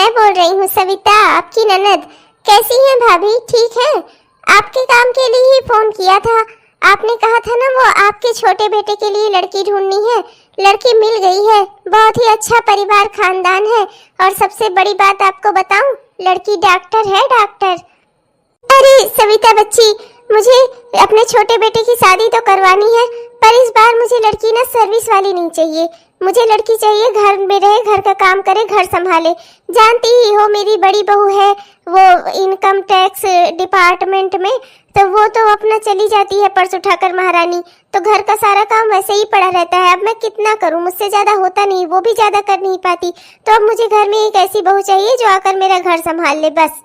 मैं बोल रही हूँ सविता, आपकी ननद। कैसी हैं भाभी? ठीक है। आपके काम के लिए ही फोन किया था। आपने कहा था ना वो आपके छोटे बेटे के लिए लड़की ढूंढनी है। लड़की मिल गई है, बहुत ही अच्छा परिवार खानदान है। और सबसे बड़ी बात आपको बताऊं, लड़की डॉक्टर है, डॉक्टर। अरे सविता बच्ची, मुझे अपने छोटे बेटे की शादी तो करवानी है, पर इस बार मुझे लड़की ना सर्विस वाली नहीं चाहिए। मुझे लड़की चाहिए घर में रहे, घर का काम करे, घर संभाले। जानती ही हो मेरी बड़ी बहू है वो इनकम टैक्स डिपार्टमेंट में, तो वो तो अपना चली जाती है पर्स उठाकर महारानी। तो घर का सारा काम वैसे ही पड़ा रहता है। अब मैं कितना करूं, मुझसे ज्यादा होता नहीं, वो भी ज्यादा कर नहीं पाती। तो अब मुझे घर में एक ऐसी बहू चाहिए जो आकर मेरा घर संभाल ले, बस।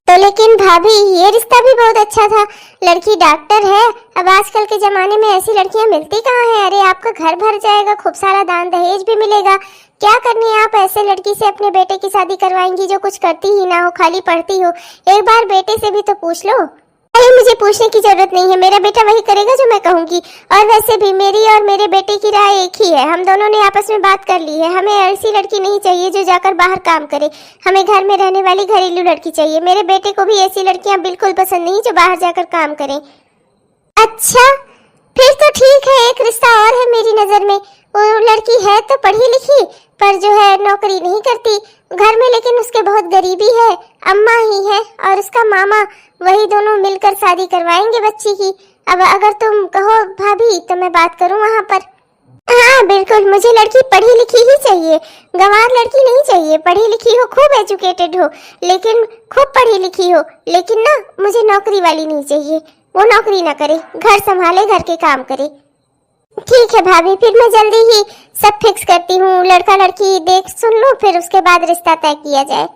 तो लेकिन भाभी ये रिश्ता भी बहुत अच्छा था, लड़की डॉक्टर है। अब आजकल के जमाने में ऐसी लड़कियां मिलती कहाँ हैं? अरे आपका घर भर जाएगा, खूब सारा दान दहेज भी मिलेगा। क्या करनी है आप ऐसे लड़की से अपने बेटे की शादी करवाएंगी जो कुछ करती ही ना हो, खाली पढ़ती हो? एक बार बेटे से भी तो पूछ लो। अरे मुझे पूछने की जरूरत नहीं है, मेरा बेटा वही करेगा जो मैं कहूंगी। और वैसे भी मेरी और मेरे बेटे की राय एक ही है, हम दोनों ने आपस में बात कर ली है। हमें ऐसी लड़की नहीं चाहिए जो जाकर बाहर काम करे, हमें घर में रहने वाली घरेलू लड़की चाहिए। मेरे बेटे को भी ऐसी लड़कियां बिल्कुल पसंद नहीं जो बाहर जाकर काम करें। अच्छा फिर तो ठीक है, एक रिश्ता और है मेरी नजर में। वो लड़की है तो पढ़ी लिखी, पर जो है नौकरी नहीं करती घर में, लेकिन उसके बहुत गरीबी है। अम्मा ही है और उसका मामा, वही दोनों मिलकर शादी करवाएंगे बच्ची की। अब अगर तुम कहो भाभी तो मैं बात करूं वहां पर। हाँ बिल्कुल, मुझे लड़की पढ़ी लिखी ही चाहिए, गंवार लड़की नहीं चाहिए। पढ़ी लिखी हो, खूब एजुकेटेड हो, लेकिन खूब पढ़ी लिखी हो, लेकिन ना मुझे नौकरी वाली नहीं चाहिए। वो नौकरी ना करे, घर संभाले, घर के काम करे। ठीक है भाभी, फिर मैं जल्दी ही सब फिक्स करती हूँ। लड़का लड़की देख सुन लो, फिर उसके बाद रिश्ता तय किया जाए।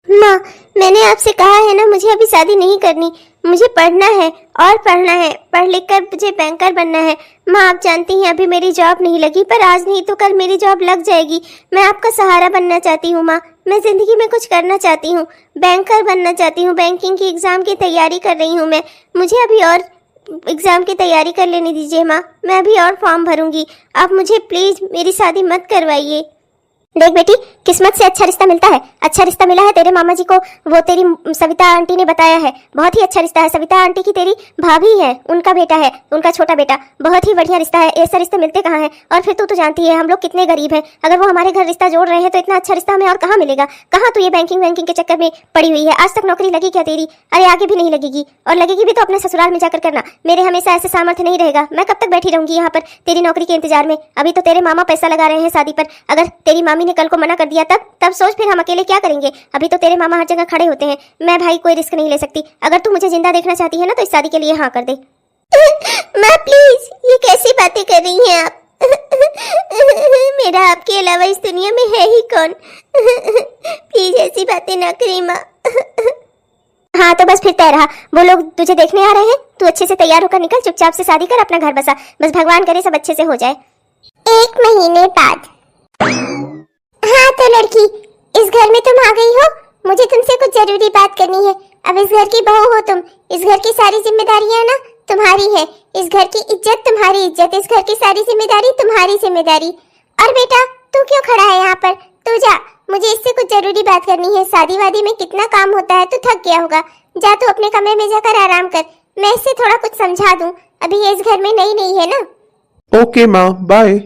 माँ मैंने आपसे कहा है ना, मुझे अभी शादी नहीं करनी। मुझे पढ़ना है और पढ़ना है, पढ़ लिख कर मुझे बैंकर बनना है। माँ आप जानती हैं अभी मेरी जॉब नहीं लगी, पर आज नहीं तो कल मेरी जॉब लग जाएगी। मैं आपका सहारा बनना चाहती हूँ माँ, मैं जिंदगी में कुछ करना चाहती हूँ, बैंकर बनना चाहती हूँ। बैंकिंग की एग्जाम की तैयारी कर रही हूँ मैं, मुझे अभी और एग्जाम की तैयारी कर लेने दीजिए माँ, मैं अभी और फॉर्म भरूंगी। आप मुझे प्लीज मेरी शादी मत करवाइए। देख बेटी, किस्मत से अच्छा रिश्ता मिलता है। अच्छा रिश्ता मिला है तेरे मामा जी को, वो तेरी सविता आंटी ने बताया है। बहुत ही अच्छा रिश्ता है। सविता आंटी की तेरी भाभी है, उनका बेटा है, उनका छोटा बेटा। बहुत ही बढ़िया रिश्ता है, ऐसे रिश्ते मिलते कहाँ हैं? और फिर तू तो जानती है हम लोग कितने गरीब हैं। अगर वो हमारे घर रिश्ता जोड़ रहे हैं तो इतना अच्छा रिश्ता हमें और कहाँ मिलेगा? कहाँ तू ये बैंकिंग के चक्कर में पड़ी हुई है? आज तक नौकरी लगी क्या तेरी? अरे आगे भी नहीं लगेगी, और लगेगी भी तो अपने ससुराल में जाकर करना। मेरे हमेशा ऐसे सामर्थ्य नहीं रहेगा। मैं कब तक बैठी रहूंगी यहाँ पर तेरी नौकरी के इंतजार में? अभी तो तेरे मामा पैसा लगा रहे हैं शादी पर। अगर तेरी मामी ने कल को मना कर दिया तब सोच फिर हम अकेले क्या करेंगे? अभी तो तेरे मामा हर जगह खड़े होते हैं। मैं भाई कोई रिस्क नहीं ले सकती। अगर तू मुझे जिंदा देखना चाहती है ना तो इस शादी के लिए हाँ कर दे। माँ प्लीज, ये कैसी बातें कर रही हैं आप? मेरा आपके अलावा इस दुनिया में है ही कौन? प्लीज ऐसी बातें ना करी माँ। हाँ तो बस फिर तय रहा, वो लोग तुझे देखने आ रहे हैं, तू अच्छे से तैयार होकर निकल, चुपचाप से शादी कर, अपना घर बसा। बस भगवान करे सब अच्छे से हो जाए। 1 महीने बाद। हाँ तो लड़की, इस घर में तुम आ गई हो, मुझे तुमसे कुछ जरूरी बात करनी है। अब इस घर की बहू हो तुम, इस घर की सारी जिम्मेदारियां ना तुम्हारी है। इस घर की इज्जत तुम्हारी इज्जत, इस घर की सारी जिम्मेदारी तुम्हारी जिम्मेदारी। और बेटा तू क्यों खड़ा है यहाँ पर? तू जा, मुझे इससे कुछ जरूरी बात करनी है। शादी वादी में कितना काम होता है, तू थक गया होगा। जा तू अपने कमरे में जाकर आराम कर, मैं इससे थोड़ा कुछ समझा दूं। अभी ये इस घर में नई नहीं है ना। ओके माँ, बाय।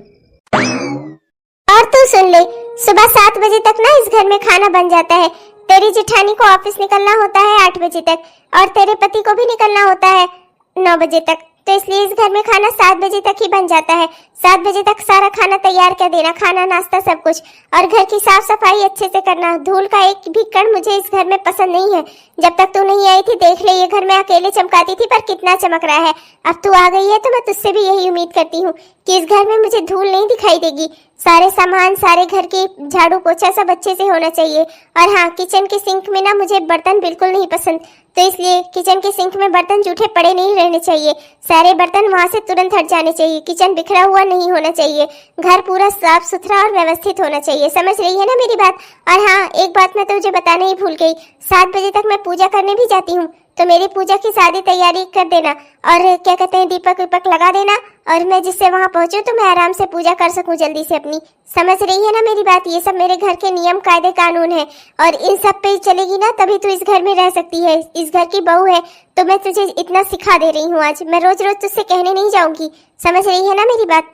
और तू सुन ले, सुबह 7 बजे तक ना इस घर में खाना बन जाता है। तेरी जेठानी को ऑफिस निकलना होता है 8 बजे तक, और तेरे पति को भी निकलना होता है 9 बजे तक। तो इसलिए इस घर में खाना 7 बजे तक ही बन जाता है। 7 बजे तक सारा खाना तैयार कर देना, खाना नाश्ता सब कुछ। और घर की साफ सफाई अच्छे से करना। धूल का एक भी कण मुझे इस घर में पसंद नहीं है। जब तक तू नहीं आई थी देख ले, ये घर में अकेले चमकाती थी, पर कितना चमक रहा है। अब तू आ गई है तो मैं तुझसे भी यही उम्मीद करती हूँ कि इस घर में मुझे धूल नहीं दिखाई देगी। सारे सामान, सारे घर के झाड़ू पोछा सब अच्छे से होना चाहिए। और हाँ, किचन के सिंक में ना मुझे बर्तन बिल्कुल नहीं पसंद, तो इसलिए किचन के सिंक में बर्तन जूठे पड़े नहीं रहने चाहिए। सारे बर्तन वहाँ से तुरंत हट जाने चाहिए। किचन बिखरा हुआ नहीं होना चाहिए। घर पूरा साफ सुथरा और व्यवस्थित होना चाहिए। समझ रही है ना मेरी बात? और हाँ, एक बात मैं तुझे बताना ही भूल गई, 7 बजे तक मैं पूजा करने भी जाती हूँ। तो मेरी पूजा की सारी तैयारी कर देना और क्या कहते हैं दीपक विपक लगा देना, और मैं जिससे वहां पहुंचूं तो मैं आराम से पूजा कर सकूं जल्दी से अपनी। समझ रही है ना मेरी बात? ये सब मेरे घर के नियम कायदे कानून है और इन सब पे चलेगी ना तभी तू इस घर में रह सकती है, इस घर की बहू है। तो मैं तुझे इतना सिखा दे रही हूँ आज, मैं रोज रोज तुझसे कहने नहीं जाऊंगी। समझ रही है ना मेरी बात?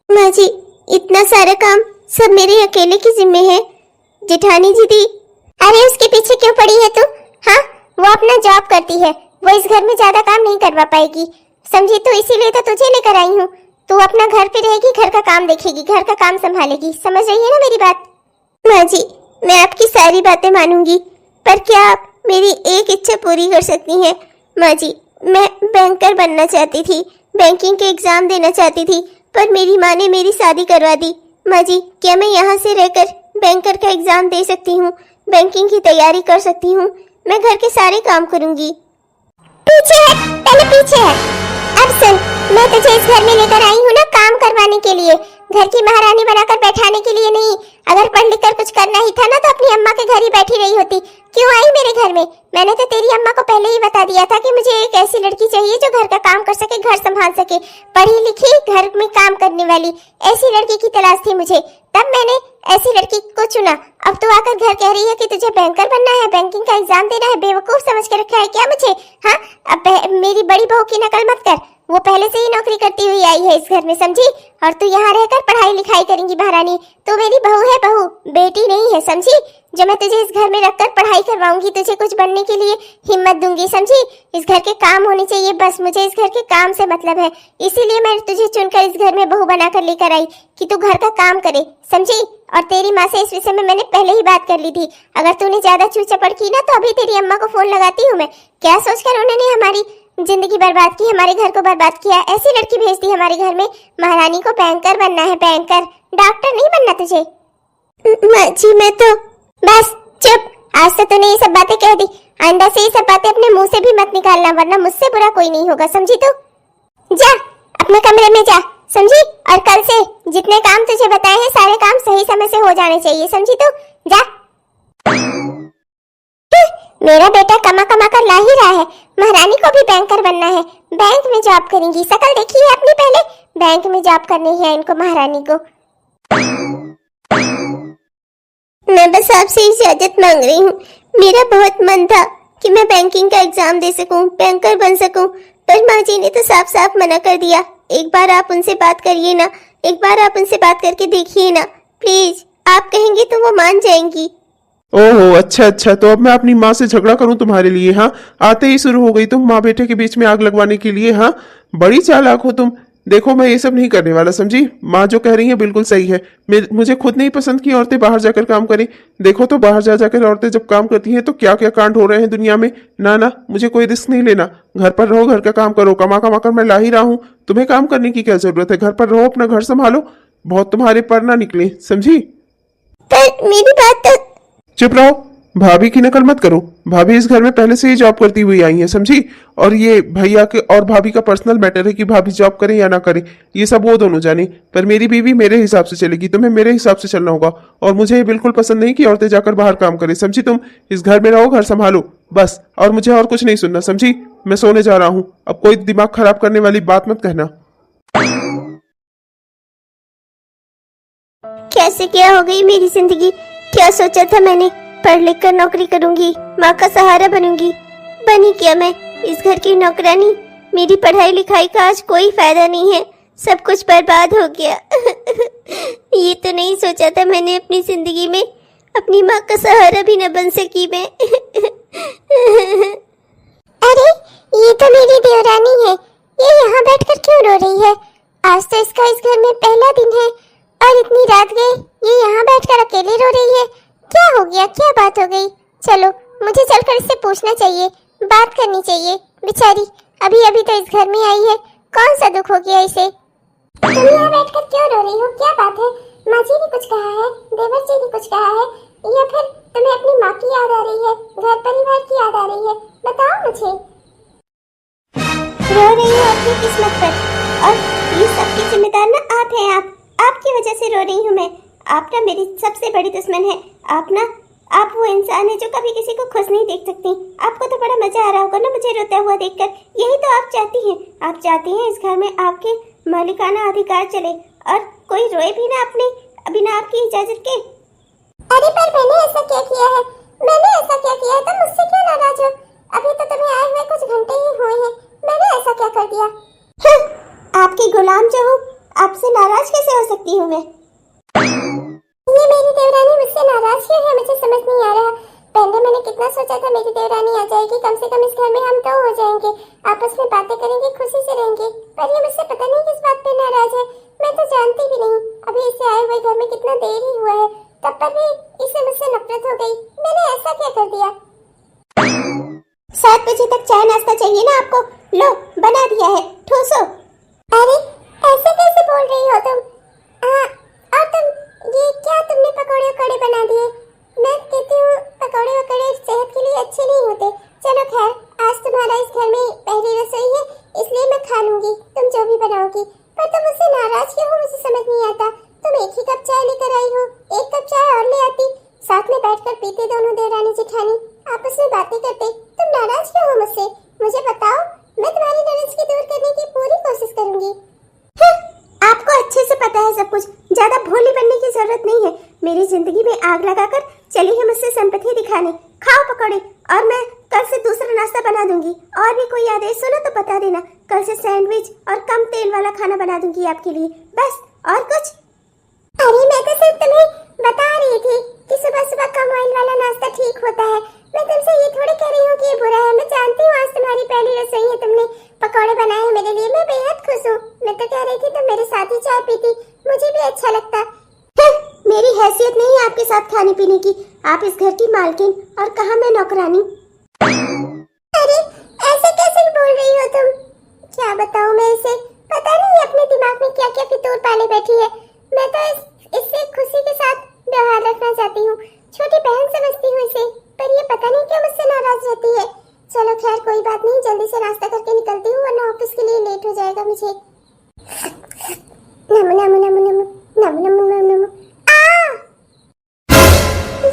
माँ जी, इतना सारा काम सब मेरे अकेले की जिम्मे है। जेठानी जी दी, अरे उसके पीछे क्यों पड़ी है तू? हाँ, वो अपना जॉब करती है, वो इस घर में ज्यादा काम नहीं करवा पाएगी, समझी? तो इसीलिए तो तुझे लेकर आई हूँ। तू अपना घर पे रहेगी, घर का काम देखेगी, घर का काम संभालेगी। समझ रही है ना मेरी बात? माँ जी, मैं आपकी सारी बातें मानूंगी, पर क्या आप मेरी एक इच्छा पूरी कर सकती हैं? माँ जी, मैं बैंकर बनना चाहती थी, बैंकिंग के एग्जाम देना चाहती थी, पर मेरी माँ ने मेरी शादी करवा दी। माँ जी, क्या मैं यहाँ से रहकर बैंकर का एग्जाम दे सकती हूँ, बैंकिंग की तैयारी कर सकती हूँ? मैं घर के सारे काम करूँगी। पीछे है, पहले पीछे है। अब सुन, मैं तुझे इस घर में लेकर आई हूँ ना काम करवाने के लिए, घर की महारानी बनाकर बैठाने के लिए नहीं। अगर पढ़ लिख कर कुछ करना ही था ना तो अपनी अम्मा के घर ही बैठी रही होती। क्यों आई मेरे घर में? मैंने तो तेरी अम्मा को पहले ही बता दिया था कि मुझे एक ऐसी लड़की चाहिए जो घर का काम कर सके, घर संभाल सके, पढ़ी लिखी, घर में काम करने वाली ऐसी लड़की की तलाश थी मुझे। तब मैंने ऐसी लड़की को चुना। अब तू आकर घर कह रही है कि तुझे बैंकर बनना है, बैंकिंग का एग्जाम देना है। बेवकूफ समझ के रखा है क्या मुझे? हाँ, अब मेरी बड़ी बहू की नकल मत कर, वो पहले से ही नौकरी करती हुई आई है इस घर में, समझी? और तू यहाँ रहकर पढ़ाई लिखाई करेंगी महारानी। तो मेरी बहू है, बहू, बेटी नहीं है, समझी? जो मैं तुझे इस घर में रखकर पढ़ाई करवाऊंगी, तुझे कुछ बनने के लिए हिम्मत दूंगी, समझी? इस घर के काम होने चाहिए, बस मुझे इस घर के काम से मतलब है। इसीलिए मैं तुझे चुनकर इस घर में बहू बनाकर लेकर आई कि तू घर का काम करे, समझी? और तेरी माँ से इस विषय में मैंने पहले ही बात कर ली थी। अगर तूने ज्यादा चूचपड़ की ना तो अभी तेरी अम्मा को फोन लगाती हूँ मैं। क्या सोचकर उन्होंने हमारी जिंदगी बर्बाद की, हमारे घर को बर्बाद किया? ऐसी लड़की भेज दी हमारे घर में। महारानी को बैंकर बनना है, बैंकर, डॉक्टर नहीं बनना तुझे। माँ जी, मैं तो बस चुप। आज तो तूने ये सब बातें कह दी, आइंदा से ये सब बातें अपने मुंह से भी मत निकालना, वरना मुझसे बुरा कोई नहीं होगा, समझी? तू जा अपने कमरे में जा, समझी? और कल से जितने काम तुझे बताए हैं सारे काम सही समय से हो जाने चाहिए, समझी? तू जा। मेरा बेटा कमा कमा कर ला ही रहा है, महारानी को भी बैंकर बनना है, बैंक में जॉब करेंगी। शकल देखी है अपनी पहले? बैंक में जॉब करनी है इनको, महारानी को। मैं बस आपसे इजाजत मांग रही हूँ। मेरा बहुत मन था कि मैं बैंकिंग का एग्जाम दे सकूं, बैंकर बन सकूं, पर माँ जी ने तो साफ साफ मना कर दिया। एक बार आप उनसे बात करिए ना, एक बार आप उनसे बात करके देखिए ना, प्लीज। आप कहेंगे तो वो मान जाएंगी। ओहो, अच्छा अच्छा, तो अब मैं अपनी माँ से झगड़ा करूं तुम्हारे लिए? हाँ, आते ही शुरू हो गई तुम माँ बेटे के बीच में आग लगवाने के लिए। हाँ, बड़ी चालाक हो तुम। देखो, मैं ये सब नहीं करने वाला, समझी? माँ जो कह रही है बिल्कुल सही है। मुझे खुद नहीं पसंद कि औरतें बाहर जाकर काम करें। देखो तो बाहर जा जाकर औरतें जब काम करती हैं तो क्या क्या कांड हो रहे हैं दुनिया में। ना ना, मुझे कोई रिस्क नहीं लेना। घर पर रहो, घर का काम करो, कमा कमा कर मैं ला ही रहा हूँ। तुम्हें काम करने की क्या जरूरत है? घर पर रहो, अपना घर संभालो, बहुत तुम्हारे पर ना निकले, समझी? पर मेरी बात तो। चुप रहो, भाभी की नकल मत करो। भाभी इस घर में पहले से ही जॉब करती हुई आई है, समझी? और ये भैया के और भाभी का पर्सनल मैटर है कि भाभी जॉब करें या ना करें, ये सब वो दोनों जाने। पर मेरी बीवी मेरे हिसाब से चलेगी, तुम्हें मेरे हिसाब से चलना होगा। और मुझे ये बिल्कुल पसंद नहीं कि औरतें जाकर बाहर काम करें, समझी? तुम इस घर में रहो, घर संभालो, बस। और मुझे और कुछ नहीं सुनना, समझी? मैं सोने जा रहा हूँ, अब कोई दिमाग खराब करने वाली बात मत कहना। कैसे क्या हो गई मेरी जिंदगी? क्या सोचा था मैंने? पढ़ लिख कर नौकरी करूंगी, माँ का सहारा बनूंगी। बनी क्या मैं इस घर की नौकरानी? मेरी पढ़ाई लिखाई का आज कोई फायदा नहीं है, सब कुछ बर्बाद हो गया। ये तो नहीं सोचा था मैंने अपनी जिंदगी में अपनी माँ का सहारा भी न बन सकी मैं। अरे, ये तो मेरी देवरानी है, ये यहाँ बैठकर क्यों रो रही है? आज तो इसका इस घर में पहला दिन है और इतनी रात गई, ये यहाँ बैठकर अकेले रो रही है। क्या हो गया? क्या बात हो गई? चलो, मुझे चलकर इससे पूछना चाहिए, बात करनी चाहिए। बेचारी अभी अभी तो इस घर में आई है, कौन सा दुख हो गया इसे? तुम यहाँ बैठकर क्यों रो रही हो? क्या बात है? माँ जी ने कुछ कहा है? देवर जी ने कुछ कहा है? या फिर तुम्हें अपनी माँ की याद आ रही है, घर परिवार की याद आ रही है? बताओ मुझे। रो रही हो अपनी किस्मत पर, और ये सबकी जिम्मेदार ना आप हैं। आपकी वजह से रो रही हूँ मैं। आप ना मेरी सबसे बड़ी दुश्मन है। आप ना आप वो इंसान है जो कभी किसी को खुश नहीं देख सकती। आपको तो बड़ा मजा आ रहा होगा ना मुझे रोता हुआ देखकर। यही तो आप चाहती हैं। आप चाहती हैं इस घर में आपके मालिकाना अधिकार चले और कोई रोए भी ना अपने बिना आपकी इजाजत के। अरे पर मैंने ऐसा क्या किया है? मैंने ऐसा क्या किया है? तुम मुझसे क्यों नाराज हो? अभी तो तुम्हें आए हुए कुछ घंटे ही हुए हैं। मैंने ऐसा क्या कर दिया? आपकी गुलाम जो हूँ, आपसे नाराज कैसे हो सकती हूँ मैं? ये मेरी देवरानी मुझसे नाराज क्यों है? मुझे समझ नहीं आ रहा। पहले मैंने कितना सोचा था मेरी देवरानी आ जाएगी, कम से कम इस घर में हम तो हो जाएंगे, आपस में बातें करेंगे, खुशी से रहेंगे। पर ये मुझसे पता नहीं किस बात पे नाराज है। मैं तो जानती भी नहीं। अभी इसे आए हुए घर में कितना देर ही हुआ है, तब पर भी इसे मुझसे नफरत हो गई। मैंने ऐसा क्या कर दिया? 7 बजे तक चाय नाश्ता चाहिए ना आपको? लो बना दिया है, ठूसो। अरे ऐसे कैसे बोल रही हो तुम? और तुम ये क्या तुमने पकौड़े वकौड़े बना दिए? मैं कहती हूँ पकौड़े वकौड़े सेहत के लिए अच्छे नहीं होते। चलो खैर, आज तुम्हारा इस घर में पहली रसोई है, इसलिए मैं खा लूंगी तुम जो भी बनाओगी। पर तुम मुझसे नाराज क्यों हो? मुझे समझ नहीं आता। तुम एक ही कप चाय लेकर आई हो, एक कप चाय और ले आती, साथ में बैठकर पीते दोनों देवरानी जेठानी, आपस में बातें करते। तुम नाराज क्यों हो मुझसे? मुझे बताओ, मैं तुम्हारी नाराजगी दूर करने की पूरी कोशिश करूंगी। आपको अच्छे से पता है सब कुछ, ज्यादा भोली बनने की जरूरत नहीं है। मेरी जिंदगी में आग लगाकर चली है मुझसे सिंपैथी दिखाने। खाओ पकौड़े, और मैं कल से दूसरा नाश्ता बना दूंगी। और भी कोई आदेश सुनो तो बता देना। कल से सैंडविच और कम तेल वाला खाना बना दूंगी आपके लिए, बस। और कुछ? अरे मैं तो सिर्फ तुम्हें बता रही थी कि सुबह सुबह कम ऑयल वाला नाश्ता ठीक होता है। मैं तुमसे ये थोड़ी कह रही हूँ कि ये बुरा है। मैं जानती हूँ आज तुम्हारी पहली रसोई है, तुमने पकौड़े बनाए हैं मेरे लिए, मैं बेहद खुश हूँ। मैं तो कह रही थी तुम मेरे साथ ही चाय पीती, मुझे भी अच्छा लगता। मेरी हैसियत नहीं है आपके साथ खाने पीने की। आप इस घर की मालकिन और कहाँ मैं नौकरानी। अरे ऐसे कैसे बोल रही हो तुम? क्या बताऊँ मैं इसे? पता नहीं अपने दिमाग में क्या क्या फितूर पाले बैठी है। मैं तो इससे खुशी के साथ व्यवहार रखना चाहती हूँ, छोटी बहन समझती हूँ इसे, पर ये पता नहीं क्यों मुझसे नाराज रहती है। चलो खैर कोई बात नहीं, जल्दी से नाश्ता करके निकलती हूँ वरना ऑफिस के लिए लेट हो जाएगा मुझे। नमो नमो नमो नमो नमो नमो नमो नमो।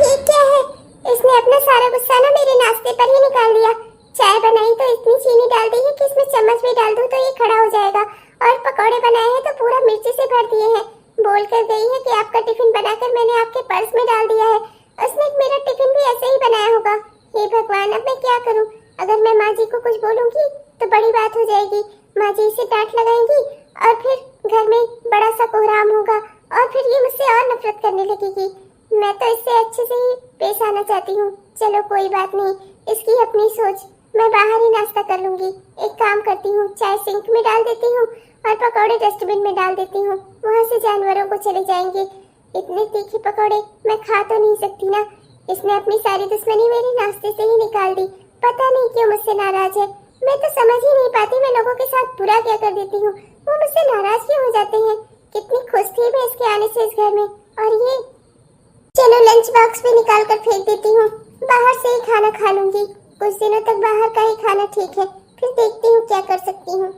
ये क्या है? इसने अपना सारा गुस्सा ना मेरे नाश्ते पर ही निकाल दिया। चाय बनाई तो इतनी चीनी डाल दी है कि इसमें चम्मच भी डाल दूं तो ये खड़ा हो जाएगा। और पकौड़े बनाए हैं तो पूरा मिर्ची से भर दिए हैं। बोल कर गई है कि आपका टिफिन बनाकर मैंने आपके पर्स में डाल दिया है। उसने मेरा टिफिन भी ऐसे ही बनाया होगा। हे भगवान, अब मैं क्या करूं? अगर मैं माँ जी को कुछ बोलूंगी तो बड़ी बात हो जाएगी। माँ जी इसे डांट लगाएंगी और फिर घर में बड़ा सा कोहराम होगा और फिर ये मुझसे और नफरत करने लगेगी। मैं तो इससे अच्छे से ही पेश आना चाहती हूँ। चलो कोई बात नहीं, इसकी अपनी सोच। मैं बाहर ही नाश्ता कर लूंगी। एक काम करती हूँ, चाय सिंक में डाल देती हूँ और पकौड़े डस्टबिन में डाल देती हूँ, वहाँ से जानवरों को चले जाएंगे। इतने तीखे पकौड़े मैं खा तो नहीं सकती ना। इसने अपनी सारी दुश्मनी मेरे नाश्ते से ही निकाल दी। पता नहीं क्यों मुझसे नाराज है। मैं तो समझ ही नहीं पाती मैं लोगों के साथ बुरा क्या कर देती हूँ, वो मुझसे नाराज क्यों हो जाते हैं। कितनी खुश थी मैं इसके आने से इस घर में। और ये, चलो लंच बॉक्स में निकाल कर फेंक देती हूँ, बाहर से ही खाना खा लूंगी। कुछ दिनों तक बाहर का ही खाना ठीक है, फिर देखती हूँ क्या कर सकती हूँ।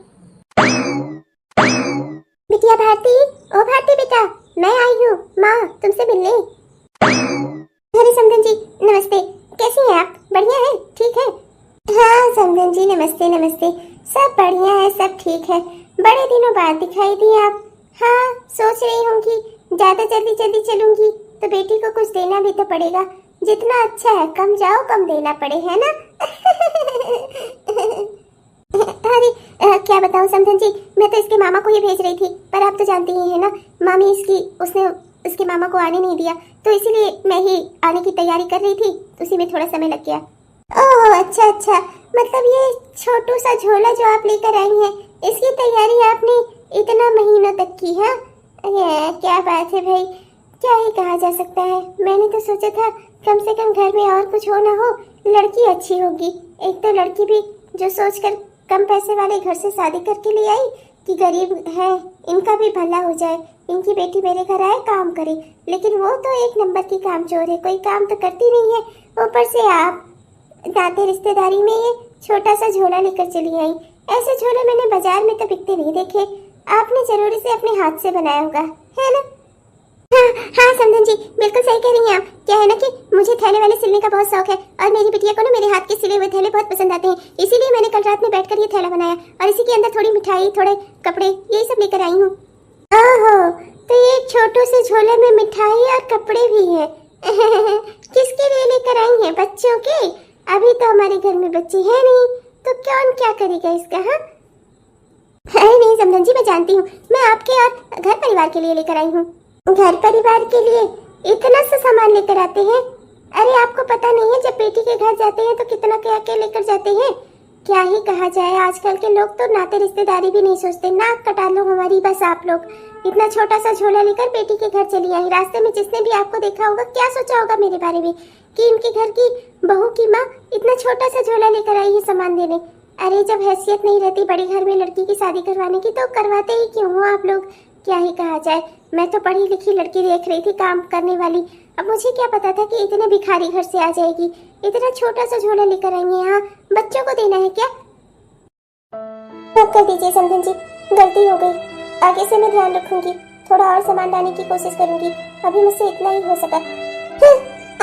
बिटिया भारती, ओ भारती बेटा, मैं आई हूँ माँ तुमसे मिलने। अरे समधन जी नमस्ते, कैसी हैं आप? बढ़िया है, ठीक है? हाँ समधन जी नमस्ते नमस्ते, सब बढ़िया है, सब ठीक है। बड़े दिनों बाद दिखाई दी आप। हाँ सोच रही हूँ कि ज्यादा जल्दी चलूंगी तो बेटी को कुछ देना भी तो पड़ेगा। जितना अच्छा है कम जाओ कम देना पड़े, है ना? अरे क्या बताऊँ समधन जी, मैं तो इसके मामा को ही भेज रही थी, पर आप तो जानती ही है ना, मामी उसने उसके मामा को आने नहीं दिया, तो इसीलिए मैं ही आने की तैयारी कर रही थी, उसी में थोड़ा समय लग गया। ओह अच्छा, मतलब ये छोटू सा झोला जो आप लेकर आई हैं, इसकी तैयारी आपने इतना महीनों तक की है? क्या बात है भाई, क्या ही कहा जा सकता है। मैंने तो सोचा था कम से कम घर में और कुछ हो ना हो, लड़की अच्छी होगी। एक तो लड़की भी जो सोचकर कम पैसे वाले घर से शादी करके ले आई कि गरीब है, इनका भी भला हो जाए, इनकी बेटी मेरे घर आए काम करे। लेकिन वो तो एक नंबर की कामचोर है, कोई काम तो करती नहीं है। ऊपर से आप नाते रिश्तेदारी में ये छोटा सा झोला लेकर चली आई। ऐसे झोले मैंने बाजार में तो बिकते नहीं देखे, आपने जरूरी से अपने हाथ से बनाया होगा, है ना? हाँ समझन समधन जी, बिल्कुल सही कह रही हैं आप। क्या है ना कि मुझे थैले वाले सिलने का बहुत शौक है और मेरी बिटिया को ना मेरे हाथ के सिले हुए थैले बहुत पसंद आते हैं, इसीलिए मैंने कल रात में बैठकर ये थैला बनाया और इसी के अंदर थोड़ी मिठाई, थोड़े कपड़े, यही सब लेकर आई हूँ। ओहो, तो ये छोटू से झोले में मिठाई और कपड़े भी है। किसके लिए लेकर आई हैं? बच्चों के? अभी तो हमारे घर में बच्चे हैं नहीं, तो कौन क्या करेगा इसका? हाँ नहीं समधन जी, मैं जानती हूँ, मैं आपके और घर परिवार के लिए लेकर आई हूँ। घर परिवार के लिए इतना सा सामान लेकर आते हैं? अरे आपको पता नहीं है, जब बेटी के घर जाते हैं तो कितना क्या क्या लेकर जाते हैं। क्या ही कहा जाए, आजकल के लोग तो नाते रिश्तेदारी भी नहीं सोचते। नाक कटा लो हमारी बस आप लोग। इतना छोटा सा झोला लेकर बेटी के घर चली आई। रास्ते में जिसने भी आपको देखा होगा क्या सोचा होगा मेरे बारे में कि इनके घर की बहू की माँ इतना छोटा सा झोला लेकर आई है सामान देने। अरे जब हैसियत नहीं रहती बड़े घर में लड़की की शादी करवाने की तो करवाते ही क्यों हो आप लोग। क्या ही कहा जाए, मैं तो पढ़ी लिखी लड़की देख रही थी, काम करने वाली। अब मुझे क्या पता था कि इतने भिखारी घर से आ जाएगी। इतना छोटा सा झोला लेकर आई है। यहाँ बच्चों को देना है क्या? कर दीजिए समधन जी, गलती हो गई। आगे से मैं ध्यान रखूंगी, थोड़ा और सामान लाने की कोशिश करूंगी। अभी मुझसे इतना ही हो सका।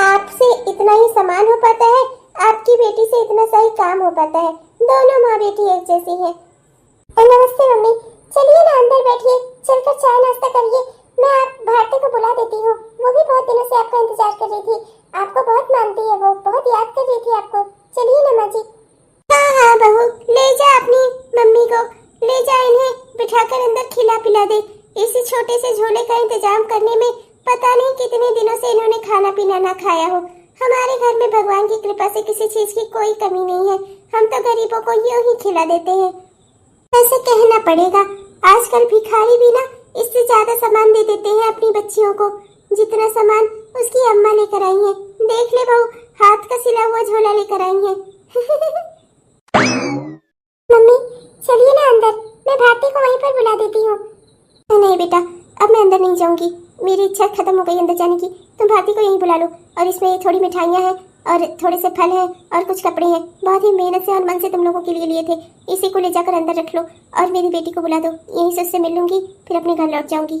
आपसे इतना ही सामान हो पाता है? आपकी बेटी से इतना सही काम हो पाता है? दोनों माँ बेटी एक जैसी है। नमस्ते मम्मी, चलिए ना अंदर बैठिए, चलकर चाय नाश्ता करिए। मैं आप भारती को बुला देती हूँ, वो भी बहुत दिनों से आपका इंतजार कर रही थी। आपको बहुत मानती है वो, बहुत याद कर रही थी आपको। चलिए ना माँ जी। हाँ बहू, ले जा अपनी मम्मी को, ले जा, इन्हें बिठाकर अंदर खिला पिला दे। इसी छोटे से झोले का इंतजाम करने में पता नहीं कितने दिनों से इन्होंने खाना पीना ना खाया हो। हमारे घर में भगवान की कृपा से किसी चीज की कोई कमी नहीं है, हम तो गरीबों को यूं ही खिला देते हैं। ऐसे कहना पड़ेगा, आजकल भिखारी भी ना इससे ज्यादा सामान दे देते हैं अपनी बच्चियों को, जितना सामान उसकी अम्मा लेकर आई है। देख ले बहू, हाथ का सिला हुआ झोला लेकर आई है। मम्मी चलिए ना अंदर, मैं भारती को वहीं पर बुला देती हूँ। नहीं बेटा, अब मैं अंदर नहीं जाऊंगी, मेरी इच्छा खत्म हो गई अंदर जाने की। तुम भारती को यहीं बुला लो, और इसमें थोड़ी मिठाइयाँ हैं और थोड़े से फल हैं और कुछ कपड़े हैं, बहुत ही मेहनत से और मन से तुम लोगों के लिए लिए थे। इसी को ले जाकर अंदर रख लो और मेरी बेटी को बुला दो, यहीं से उससे मिल लूंगी, फिर अपने घर लौट जाऊंगी।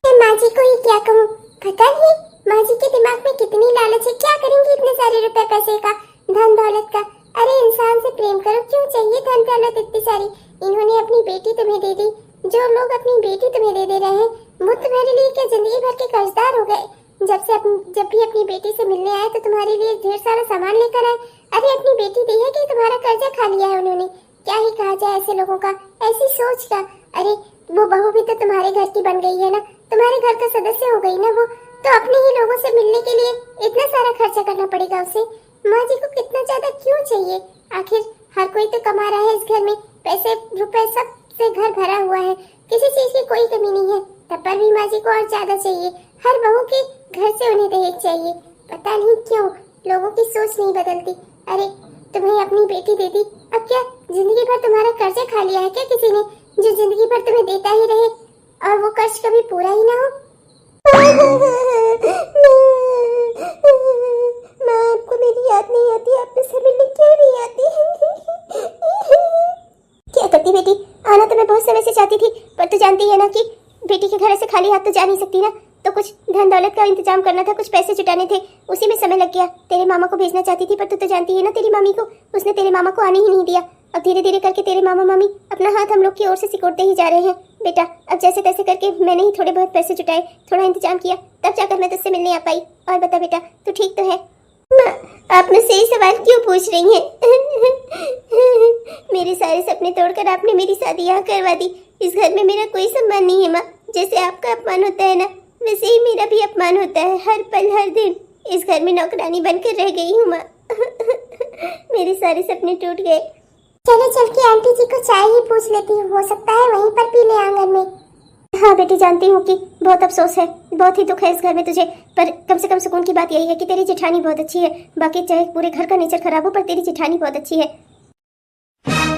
माँ जी को ये क्या कहूँ, पता नहीं माँ जी के दिमाग में कितनी लालच है। क्या करेंगी इतने सारे रुपए पैसे का, धन दौलत का? अरे इंसान से प्रेम करो, क्यों चाहिए धन दौलत इतनी सारी? इन्होंने अपनी बेटी तुम्हें दे दी, जो लोग अपनी बेटी तुम्हें दे रहे हैं वो तुम्हारे लिए क्या जिंदगी भर के कर्जदार हो गए? जब भी अपनी बेटी से मिलने आए तो तुम्हारे लिए ढेर सारा सामान लेकर आए। अरे अपनी बेटी दी है कि तुम्हारा कर्जा खा लिया है उन्होंने? क्या ही कहा जाए ऐसे लोगों का, ऐसी सोच का। अरे वो बहू भी तो तुम्हारे घर की बन गई है ना, तुम्हारे घर का सदस्य हो गई ना वो, तो अपने ही लोगों से मिलने के लिए इतना सारा खर्चा करना पड़ेगा उसे। माँ जी को कितना ज्यादा क्यों चाहिए? आखिर हर कोई तो कमा रहा है इस घर में, पैसे रुपए सब से घर भरा हुआ है, किसी चीज की कोई कमी नहीं है, तब पर भी माँ जी को और ज्यादा चाहिए। हर बहू के घर से उन्हें दहेज चाहिए, पता नहीं क्यों लोगों की सोच नहीं बदलती। अरे तुम्हें अपनी बेटी दे दी, अब क्या जिंदगी भर तुम्हारा कर्जा खा लिया है क्या किसी ने, जो जिंदगी भर तुम्हें देता ही रहे और वो कर्ज कभी पूरा ही ना हो? माँ आपको मेरी याद नहीं आती, आप मुझसे मिलने क्यों नहीं आती? क्या करती बेटी, आना तो मैं बहुत समय से चाहती थी, पर तू जानती है ना कि बेटी के घर से खाली हाथ तो जा नहीं सकती ना, तो कुछ धन दौलत का इंतजाम करना था, कुछ पैसे जुटाने थे, उसी में समय लग गया। तेरे मामा को भेजना चाहती थी, पर तू तो जानती है ना तेरी मामी को, उसने तेरे मामा को आने ही नहीं दिया। अब धीरे धीरे करके तेरे मामा मामी अपना हाथ हम लोग की ओर से सिकोड़ते ही जा रहे हैं। बेटा अब जैसे तैसे करके मैंने ही थोड़े बहुत पैसे जुटाए, थोड़ा इंतजाम किया, तब जाकर मैं तुझसे मिलने आ पाई। और बता बेटा, तू ठीक तो है? माँ आप मुझसे ये सवाल क्यों पूछ रही हैं? मेरे सारे सपने तोड़कर आपने मेरी शादी यहाँ करवा दी। इस घर में मेरा कोई सम्मान नहीं है माँ, जैसे आपका अपमान होता है ना, वैसे ही मेरा भी अपमान होता है। हर पल हर दिन इस घर में नौकरानी बनकर रह गई हूँ माँ। मेरे सारे सपने टूट गए। चलो चल के आंटी जी को चाय ही पूछ लेती हूँ, हो सकता है वहीं पर पी ले आंगन में। हाँ बेटी, जानती हूँ कि बहुत अफसोस है, बहुत ही दुख है इस घर में तुझे, पर कम से कम सुकून की बात यही है कि तेरी जेठानी बहुत अच्छी है। बाकी चाहे पूरे घर का नेचर खराब हो, पर तेरी जेठानी बहुत अच्छी है।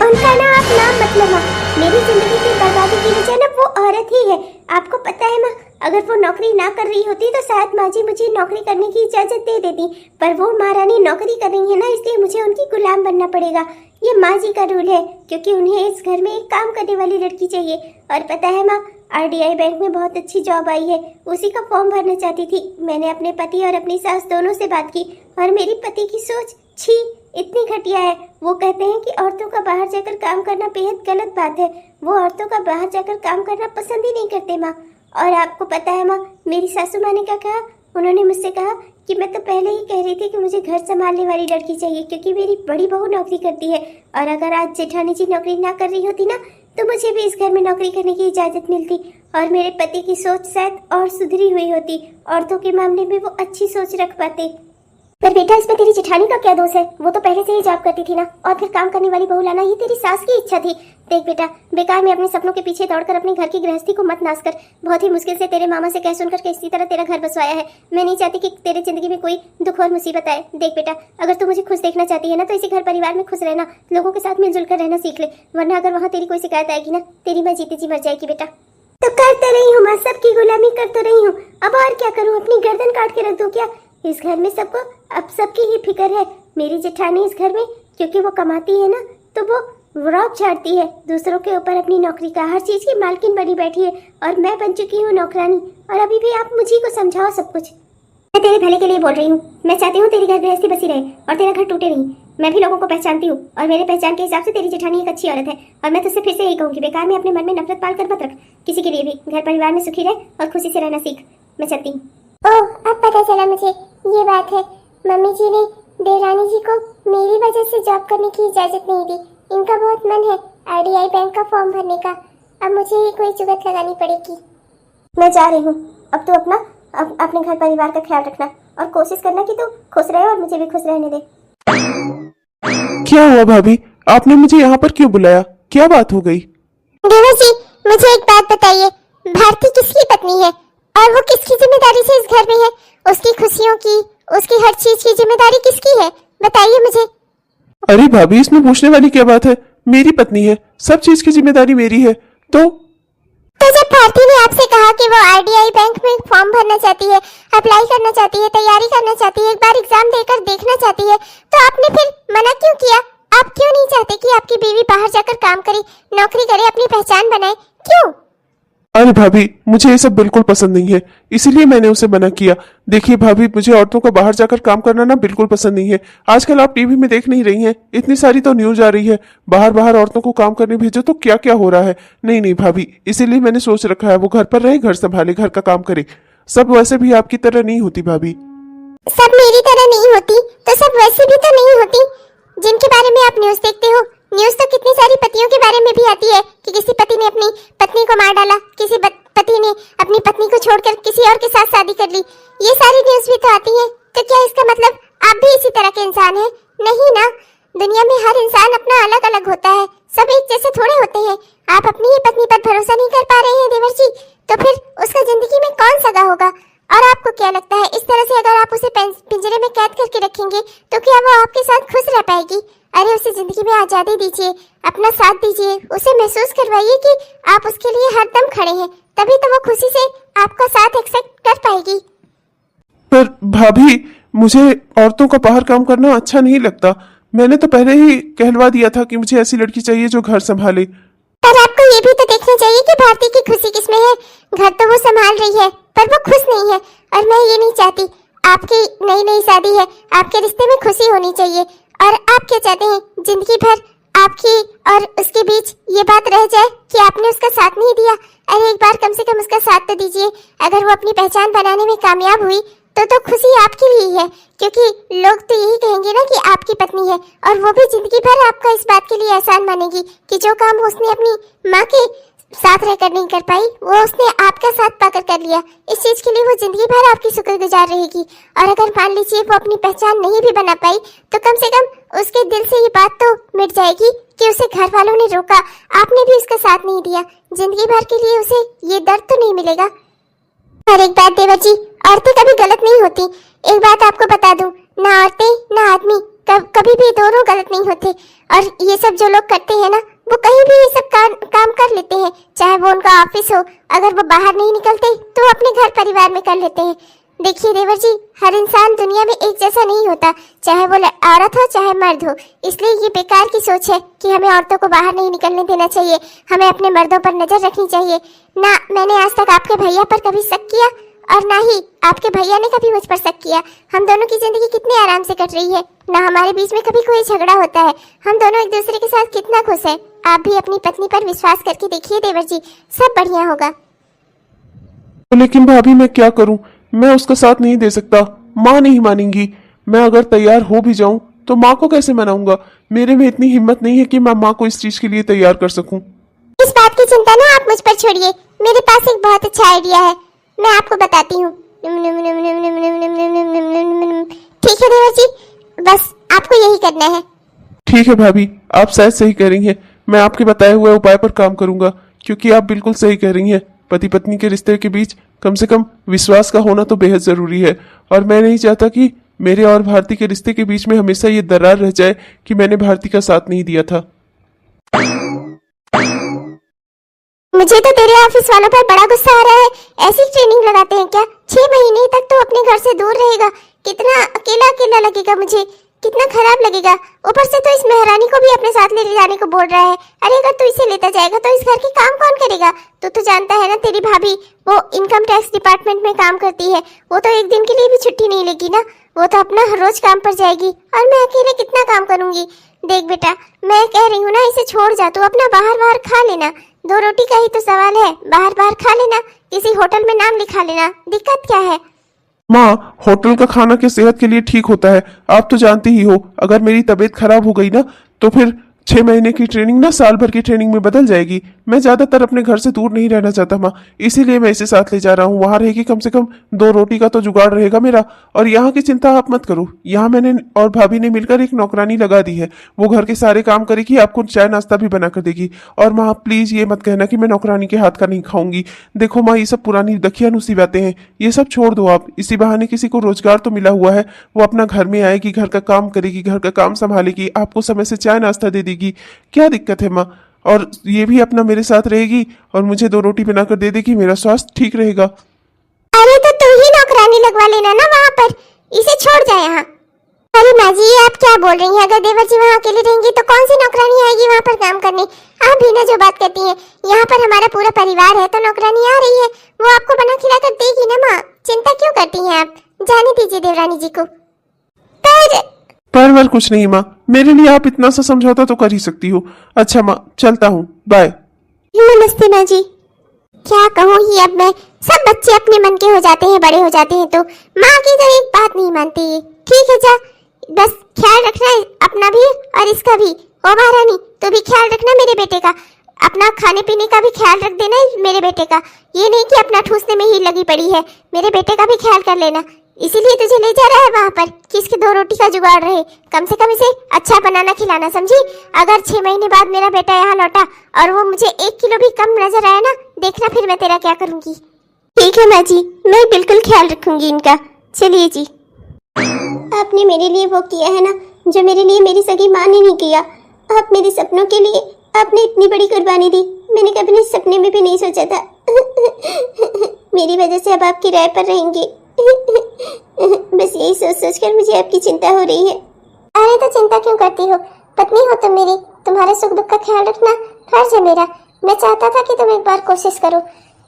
उनका ना आप नाम मत लेना, मेरी जिंदगी की बर्बादी की वजह ना वो औरत ही है। आपको पता है माँ, अगर वो नौकरी ना कर रही होती तो शायद माँ जी मुझे नौकरी करने की इजाजत दे देती, पर वो महारानी नौकरी कर रही है ना, इसलिए मुझे उनकी गुलाम बनना पड़ेगा। ये माँ जी का रूल है, क्योंकि उन्हें इस घर में एक काम करने वाली लड़की चाहिए। और पता है माँ, आरडीआई बैंक में बहुत अच्छी जॉब आई है, उसी का फॉर्म भरना चाहती थी। मैंने अपने पति और अपनी सास दोनों से बात की और मेरी पति की सोच छी इतनी घटिया है। वो कहते हैं कि औरतों का बाहर जाकर काम करना बेहद गलत बात है। वो औरतों का बाहर जाकर काम करना पसंद ही नहीं करते माँ। और आपको पता है माँ, मेरी सासू माँ ने क्या कहा? उन्होंने मुझसे कहा कि मैं तो पहले ही कह रही थी कि मुझे घर संभालने वाली लड़की चाहिए, क्योंकि मेरी बड़ी बहू नौकरी करती है और अगर आज जेठानी जी नौकरी ना कर रही होती ना तो मुझे भी इस घर में नौकरी करने की इजाजत मिलती और मेरे पति की सोच शायद और सुधरी हुई होती। औरतों के मामले में वो अच्छी सोच रख पाते। पर बेटा, इसमें तेरी जेठानी का क्या दोष है? वो तो पहले से ही जॉब करती थी ना, और फिर काम करने वाली बहू लाना ये तेरी सास की इच्छा थी। देख बेटा, बेकार में अपने सपनों के पीछे दौड़कर अपने घर की गृहस्थी को मत नाश कर। बहुत ही मुश्किल से तेरे मामा से कह सुनकर के इसी तरह तेरा घर बसवाया है। मैं नहीं चाहती कि तेरे जिंदगी में कोई दुख और मुसीबत आए। देख बेटा, अगर तू मुझे खुश देखना चाहती है ना तो इसी घर परिवार में खुश रहना, लोगों के साथ मिलजुल कर रहना सीख ले, वरना अगर वहाँ तेरी कोई शिकायत आएगी ना, तेरी मैं जीती जी मर जाएगी बेटा। तो कर तो रही हूँ माँ, सबकी गुलामी कर तो रही हूँ, अब और क्या करूँ? अपनी गर्दन काट के रख दूँ क्या? इस घर में सबको अब सबकी ही फिक्र है। मेरी जेठानी इस घर में क्योंकि वो कमाती है ना तो वो रौब झाड़ती है दूसरों के ऊपर अपनी नौकरी का, हर चीज की मालकिन बनी बैठी है और मैं बन चुकी हूँ नौकरानी, और अभी भी आप मुझी को समझाओ सब कुछ। मैं तेरे भले के लिए बोल रही हूँ। मैं चाहती हूँ तेरी घर गृहस्थी बसी रहे और तेरा घर टूटे नहीं। मैं भी लोगों को पहचानती हूँ और मेरे पहचान के हिसाब से तेरी जेठानी एक अच्छी औरत है, और मैं तुझसे फिर से यही कहूँगी, बेकार में अपने मन में नफरत पाल कर मत रख। किसी के लिए भी घर परिवार में सुखी रहे और खुशी से रहना सीख। मैं चलती हूँ। ओह, अब पता चला मुझे ये बात है। मम्मी जी ने देवरानी जी को मेरी वजह से जॉब करने की इजाजत नहीं दी। इनका बहुत मन है आरडीआई बैंक का फॉर्म भरने का। अब मुझे ही कोई जुगत लगानी पड़ेगी। मैं जा रही हूँ। अब तू अपने घर परिवार का ख्याल रखना और कोशिश करना कि तू खुश रहे और मुझे भी खुश रहने दे। क्या हुआ भाभी, आपने मुझे यहाँ पर क्यों बुलाया? क्या बात हो गई? देवर जी, मुझे एक बात बताइए, भारती किसकी पत्नी है और वो किसकी जिम्मेदारी से इस घर में है? उसकी खुशियों की, उसकी हर चीज की जिम्मेदारी किसकी है? बताइए मुझे। अरे भाभी, इसमें पूछने वाली क्या बात है? मेरी पत्नी है, सब चीज की जिम्मेदारी मेरी है। तो जब भारती ने आपसे कहा कि वो आरडीआई बैंक में फॉर्म भरना चाहती है, अप्लाई करना चाहती है, तैयारी करना चाहती है, एक बार एग्जाम देकर देखना चाहती है, तो आपने फिर मना क्यों किया? आप क्यों नहीं चाहते कि आपकी बीवी बाहर जाकर काम करे, नौकरी करे, अपनी पहचान बनाए? क्यों? अरे भाभी, मुझे ये सब बिल्कुल पसंद नहीं है, इसीलिए मैंने उसे मना किया। देखिए भाभी, मुझे औरतों को बाहर जाकर काम करना ना बिल्कुल पसंद नहीं है। आजकल आप टीवी में देख नहीं रही हैं, इतनी सारी तो न्यूज आ रही है, बाहर बाहर औरतों को काम करने भेजो तो क्या क्या हो रहा है। नहीं नहीं भाभी, इसीलिए मैंने सोच रखा है वो घर पर रहे, घर संभाले, घर का काम करे। सब वैसे भी आपकी तरह नहीं होती भाभी। सब मेरी तरह नहीं होती तो सब वैसे भी तो नहीं होती जिनके बारे में आप न्यूज देखते हो। न्यूज तो कितनी सारी पतियों के बारे में भी आती है कि किसी पति ने अपनी पत्नी को मार डाला, किसी पति ने अपनी पत्नी को छोड़कर किसी और के साथ शादी कर ली। ये सारी न्यूज भी तो आती है। तो क्या इसका मतलब आप भी इसी तरह के इंसान हैं? नहीं ना, दुनिया में हर इंसान अपना अलग अलग होता है, सब एक जैसे थोड़े होते हैं। आप अपनी ही पत्नी पर भरोसा नहीं कर पा रहे हैं देवर जी, तो फिर उसका जिंदगी में कौन सगा होगा? और आपको क्या लगता है इस तरह से अगर आप उसे पिंजरे में कैद करके रखेंगे तो क्या वो आपके साथ खुश रह पाएगी? अरे उसे जिंदगी में आजादी दीजिए, अपना साथ दीजिए, उसे महसूस करवाइए कि आप उसके लिए हरदम खड़े हैं, तभी तो वो खुशी से आपका साथ एक्सेप्ट कर पाएगी। पर भाभी, मुझे औरतों का बाहर काम करना अच्छा नहीं लगता। मैंने तो पहले ही कहलवा दिया था कि मुझे ऐसी लड़की चाहिए जो घर संभाले। पर आपको ये भी तो देखना चाहिए कि भारती की खुशी किसमें है। घर तो वो संभाल रही है पर वो खुश नहीं है, और मैं ये नहीं चाहती। आपकी नई नई शादी है, आपके रिश्ते में खुशी होनी चाहिए। और आप क्या चाहते हैं? जिंदगी भर आपकी और उसके बीच ये बात रह जाए कि आपने उसका साथ नहीं दिया? अरे एक बार कम से कम उसका साथ तो दीजिए। अगर वो अपनी पहचान बनाने में कामयाब हुई तो खुशी आपके लिए है, क्योंकि लोग तो यही कहेंगे ना कि आपकी पत्नी है, और वो भी जिंदगी भर आपका इस बात के लिए एहसान मानेगी कि जो काम उसने अपनी माँ के साथ रहकर नहीं कर पाई वो उसने आपका साथ पाकर कर लिया। इस चीज के लिए वो जिंदगी भर आपकी शुक्रगुजार रहेगी। और अगर मान लीजिए वो अपनी पहचान नहीं भी बना पाई तो कम से कम उसके दिल से ये बात तो मिट जाएगी कि उसे घर वालों ने रोका, आपने भी उसका साथ नहीं दिया। जिंदगी भर के लिए उसे ये दर्द तो नहीं मिलेगा। और एक बात देवर जी, औरतें कभी गलत नहीं होती। एक बात आपको बता दूं, ना औरतें ना आदमी कभी भी दोनों गलत नहीं होते। और ये सब जो लोग करते हैं ना, वो कहीं भी ये सब काम कर लेते हैं, चाहे वो उनका ऑफिस हो। अगर वो बाहर नहीं निकलते तो वो अपने घर परिवार में कर लेते हैं। देखिए देवर जी, हर इंसान दुनिया में एक जैसा नहीं होता, चाहे वो औरत हो चाहे मर्द हो। इसलिए ये बेकार की सोच है कि हमें औरतों को बाहर नहीं निकलने देना चाहिए, हमें अपने मर्दों पर नजर रखनी चाहिए। ना मैंने आज तक आपके भैया पर कभी शक किया और ना ही आपके भैया ने कभी मुझ पर शक किया। हम दोनों की जिंदगी कितने आराम से कट रही है, ना हमारे बीच में कभी कोई झगड़ा होता है। हम दोनों एक दूसरे के साथ कितना खुश हैं। आप भी अपनी पत्नी पर विश्वास करके देखिए देवर जी, सब बढ़िया होगा। लेकिन भाभी मैं क्या करूं, मैं उसका साथ नहीं दे सकता, माँ नहीं मानेंगी। मैं अगर तैयार हो भी जाऊं तो माँ को कैसे मनाऊंगा? मेरे में इतनी हिम्मत नहीं है कि मैं माँ को इस चीज के लिए तैयार कर सकूं। इस बात की चिंता ना आप मुझ पर छोड़िए, मेरे पास एक बहुत अच्छा आइडिया है, मैं आपको बताती हूँ। ठीक है देवर जी, बस आपको यही करना है। ठीक है भाभी, आप शायद सही कह रही हैं। मैं आपके बताए हुए उपाय पर काम करूंगा, क्योंकि आप बिल्कुल सही कह रही हैं। पति पत्नी के रिश्ते के बीच कम से कम विश्वास का होना तो बेहद जरूरी है, और मैं नहीं चाहता कि मेरे और भारती के रिश्ते के बीच में हमेशा ये दरार रह जाए कि मैंने भारती का साथ नहीं दिया था। मुझे तो तेरे ऑफिस वालों पर बड़ा गुस्सा आ रहा है। ऐसी ट्रेनिंग लगाते हैं क्या? 6 महीने तक तो अपने घर से दूर रहेगा, कितना अकेला अकेला लगेगा मुझे, कितना खराब लगेगा। ऊपर से तो इस महारानी को भी अपने साथ ले जाने को बोल रहा है। अरे अगर तू इसे लेता जाएगा तो इस घर के काम कौन करेगा? तू तो जानता है ना, तेरी भाभी वो इनकम टैक्स डिपार्टमेंट में काम करती है, वो तो एक दिन के लिए भी छुट्टी नहीं लेगी ना, वो तो अपना हर रोज काम पर जाएगी, और मैं अकेले कितना काम करूंगी। देख बेटा, मैं कह रही हूँ ना, इसे छोड़ जा, तू अपना बाहर बाहर खा लेना, 2 रोटी का ही तो सवाल है, बाहर बाहर खा लेना, किसी होटल में नाम लिखा लेना, दिक्कत क्या है? माँ, होटल का खाना क्या सेहत के लिए ठीक होता है? आप तो जानती ही हो, अगर मेरी तबीयत खराब हो गई ना तो फिर 6 महीने की ट्रेनिंग ना साल भर की ट्रेनिंग में बदल जाएगी। मैं ज्यादातर अपने घर से दूर नहीं रहना चाहता माँ, इसीलिए मैं इसे साथ ले जा रहा हूँ। वहां रहेगी, कम से कम 2 रोटी का तो जुगाड़ रहेगा मेरा। और यहाँ की चिंता आप मत करो, यहाँ मैंने और भाभी ने मिलकर एक नौकरानी लगा दी है, वो घर के सारे काम करेगी, आपको चाय नाश्ता भी बना कर देगी। और माँ प्लीज ये मत कहना कि मैं नौकरानी के हाथ का नहीं खाऊंगी। देखो माँ, ये सब पुरानी दखिया नुसी बातें हैं, ये सब छोड़ दो आप। इसी बहाने किसी को रोजगार तो मिला हुआ है, वो अपना घर में आएगी, घर का काम करेगी, घर का काम संभालेगी, आपको समय से चाय नाश्ता दे देगी। क्या दिक्कत है माँ? और ये भी अपना मेरे साथ रहेगी और मुझे 2 रोटी बनाकर दे देगी, मेरा स्वास्थ्य ठीक रहेगा। अरे तो तू ही नौकरानी लगवा लेना ना वहाँ पर, इसे छोड़ जा यहाँ। अरे माँ जी, ये आप क्या बोल रही हैं? अगर देवर जी वहाँ अकेले रहेंगी तो कौन सी नौकरानी आएगी वहाँ पर काम करने? आप भी ना जो बात करती हैं, यहाँ पर हमारा पूरा परिवार है, तो नौकरानी आ रही है, वो आपको बना खिला कर देगी ना माँ, चिंता क्यों करती हैं आप? जाने दीजिए देवरानी जी को। पर कुछ नहीं माँ, मेरे लिए आप इतना सा समझौता तो कर ही सकती हो। अच्छा माँ, चलता हूँ, बाय। नमस्ते माँ जी। क्या कहूँ ही अब मैं, सब बच्चे अपने मन के हो जाते हैं, बड़े हो जाते हैं तो माँ की तो एक बात नहीं मानती है। ठीक है जा, बस ख्याल रखना है अपना भी और इसका भी। ओ महारानी, तो भी ख्याल रखना मेरे बेटे का, अपना खाने पीने का भी ख्याल रख देना मेरे बेटे का। ये नहीं कि अपना ठूसने में ही लगी पड़ी है, मेरे बेटे का भी ख्याल कर लेना। इसीलिए तुझे ले जा रहा है वहाँ पर कि इसके 2 रोटी का जुगाड़ रहे, कम से कम इसे अच्छा बनाना खिलाना, समझी? अगर 6 महीने बाद मेरा बेटा यहाँ लौटा और वो मुझे 1 किलो भी कम नजर आया ना, देखना फिर मैं तेरा क्या करूँगी। ठीक है माँ जी, मैं बिल्कुल ख्याल रखूंगी इनका। चलिए जी। आपने मेरे लिए वो किया है ना जो मेरे लिए मेरी सगी माँ ने नहीं किया। आप मेरे सपनों के लिए आपने इतनी बड़ी कुर्बानी दी, मैंने कभी नहीं सपने में भी नहीं सोचा था। मेरी वजह से अब आपकी राय पर रहेंगे। बस यही सोच सोच कर मुझे आपकी चिंता हो रही है। अरे तो चिंता क्यों करती हो, पत्नी हो तुम मेरी, तुम्हारे सुख दुख का ख्याल रखना फर्ज है मेरा। मैं चाहता था कि तुम एक बार कोशिश करो।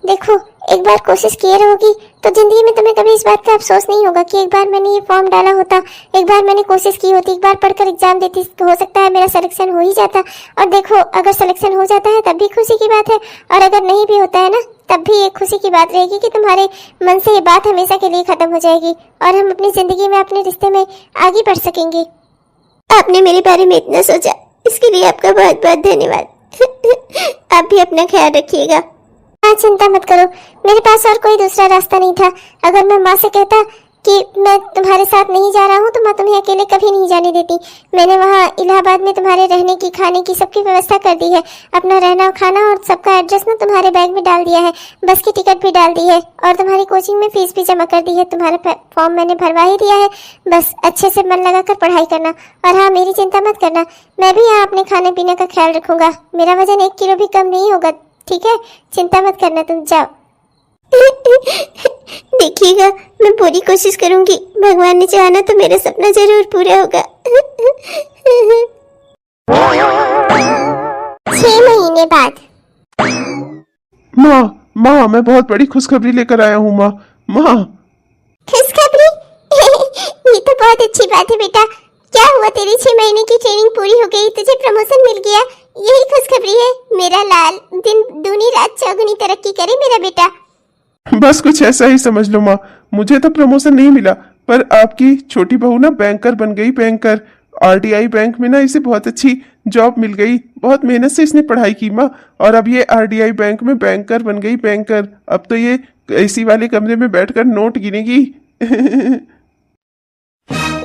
देखो, एक बार कोशिश किए रहोगी तो जिंदगी में तुम्हें कभी इस बात का अफसोस नहीं होगा कि एक बार मैंने ये फॉर्म डाला होता, एक बार मैंने कोशिश की होती, एक बार पढ़कर एग्जाम देती, तो हो सकता है मेरा सिलेक्शन हो ही जाता। और देखो, अगर सिलेक्शन हो जाता है तब भी खुशी की बात है, और अगर नहीं भी होता है ना तब भी एक खुशी की बात रहेगी कि तुम्हारे मन से ये बात हमेशा के लिए खत्म हो जाएगी और हम अपनी जिंदगी में अपने रिश्ते में आगे बढ़ सकेंगे। आपने मेरे बारे में इतना सोचा, इसके लिए आपका बहुत बहुत धन्यवाद। आप भी अपना ख्याल रखिएगा। हाँ, चिंता मत करो, मेरे पास और कोई दूसरा रास्ता नहीं था। अगर मैं माँ से कहता कि मैं तुम्हारे साथ नहीं जा रहा हूँ तो माँ तुम्हें अकेले कभी नहीं जाने देती। मैंने वहाँ इलाहाबाद में तुम्हारे रहने की, खाने की, सबकी व्यवस्था कर दी है। अपना रहना और खाना और सबका एड्रेस ना तुम्हारे बैग में डाल दिया है, बस की टिकट भी डाल दी है और तुम्हारी कोचिंग में फीस भी जमा कर दी है। तुम्हारा फॉर्म मैंने भरवा ही दिया है, बस अच्छे से मन लगाकर पढ़ाई करना। और हाँ, मेरी चिंता मत करना, मैं भी यहाँ अपने खाने पीने का ख्याल रखूंगा। मेरा वजन 1 किलो भी कम नहीं होगा, ठीक है? चिंता मत करना, तुम जाओ। देखिएगा, मैं पूरी कोशिश करूंगी। भगवान ने चाहा तो मेरा सपना जरूर पूरा होगा। 6 महीने बाद। माँ माँ, मैं बहुत बड़ी खुशखबरी लेकर आया हूँ माँ। माँ, खुशखबरी? ये तो बहुत अच्छी बात है बेटा। क्या हुआ, तेरी 6 महीने की ट्रेनिंग पूरी हो गई, तुझे प्रमोशन मिल गया, यही खुशखबरी है? मेरा लाल दिन दूनी रात चौगुनी तरक्की करे मेरा बेटा। बस कुछ ऐसा ही समझ लो माँ। मुझे तो प्रमोशन नहीं मिला, पर आपकी छोटी बहू ना बैंकर बन गई, बैंकर। आरडीआई बैंक में ना इसे बहुत अच्छी जॉब मिल गई। बहुत मेहनत से इसने पढ़ाई की माँ, और अब ये आरडीआई बैंक में बैंकर बन गई, बैंकर। अब तो ये एसी वाले कमरे में बैठकर नोट गिनेगी।